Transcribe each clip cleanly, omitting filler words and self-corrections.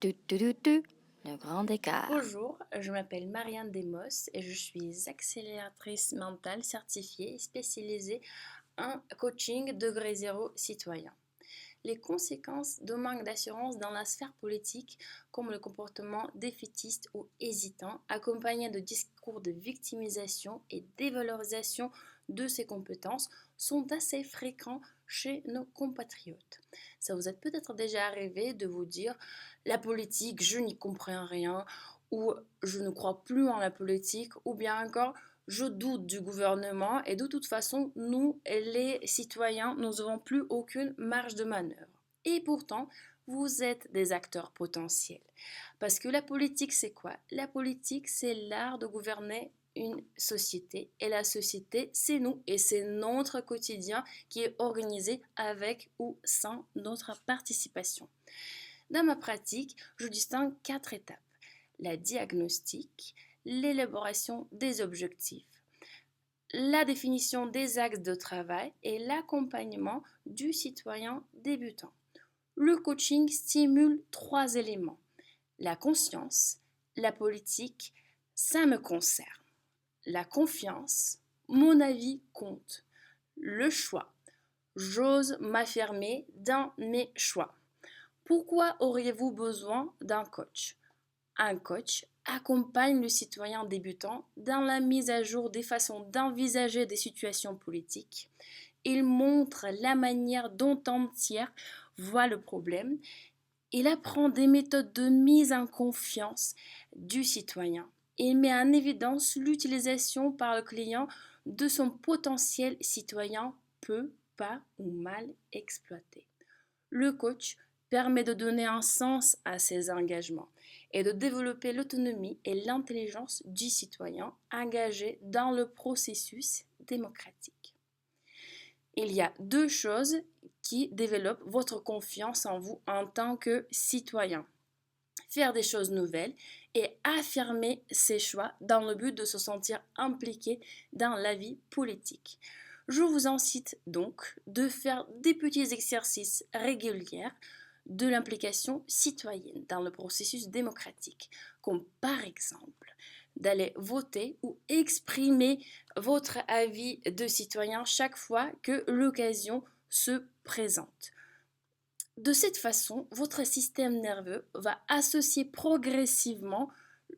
Le grand écart. Bonjour, je m'appelle Marianne Demos et je suis accélératrice mentale certifiée spécialisée en coaching degré zéro citoyen. Les conséquences de manque d'assurance dans la sphère politique, comme le comportement défaitiste ou hésitant, accompagné de discours de victimisation et dévalorisation de ses compétences, sont assez fréquents chez nos compatriotes. Ça vous est peut-être déjà arrivé de vous dire la politique, je n'y comprends rien, ou je ne crois plus en la politique, ou bien encore je doute du gouvernement et de toute façon, nous, les citoyens, nous n'avons plus aucune marge de manœuvre. Et pourtant, vous êtes des acteurs potentiels. Parce que la politique, c'est quoi? La politique, c'est l'art de gouverner une société. Et la société, c'est nous. Et c'est notre quotidien qui est organisé avec ou sans notre participation. Dans ma pratique, je distingue 4 étapes. La diagnostic, l'élaboration des objectifs, la définition des axes de travail et l'accompagnement du citoyen débutant. Le coaching stimule 3 éléments. La conscience, la politique, ça me concerne. La confiance, mon avis compte. Le choix, j'ose m'affirmer dans mes choix. Pourquoi auriez-vous besoin d'un coach? Un coach accompagne le citoyen débutant dans la mise à jour des façons d'envisager des situations politiques. Il montre la manière dont un tiers voit le problème. Il apprend des méthodes de mise en confiance du citoyen. Il met en évidence l'utilisation par le client de son potentiel citoyen peu, pas ou mal exploité. Le coach permet de donner un sens à ses engagements et de développer l'autonomie et l'intelligence du citoyen engagé dans le processus démocratique. Il y a 2 choses qui développent votre confiance en vous en tant que citoyen. Faire des choses nouvelles et affirmer ses choix dans le but de se sentir impliqué dans la vie politique. Je vous incite donc de faire des petits exercices réguliers de l'implication citoyenne dans le processus démocratique, comme par exemple d'aller voter ou exprimer votre avis de citoyen chaque fois que l'occasion se présente. De cette façon, votre système nerveux va associer progressivement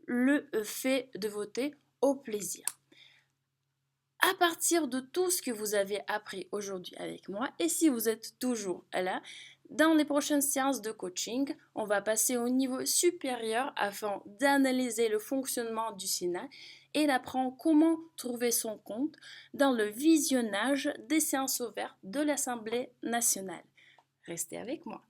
le fait de voter au plaisir. À partir de tout ce que vous avez appris aujourd'hui avec moi, et si vous êtes toujours là, dans les prochaines séances de coaching, on va passer au niveau supérieur afin d'analyser le fonctionnement du Sénat et d'apprendre comment trouver son compte dans le visionnage des séances ouvertes de l'Assemblée nationale. Restez avec moi.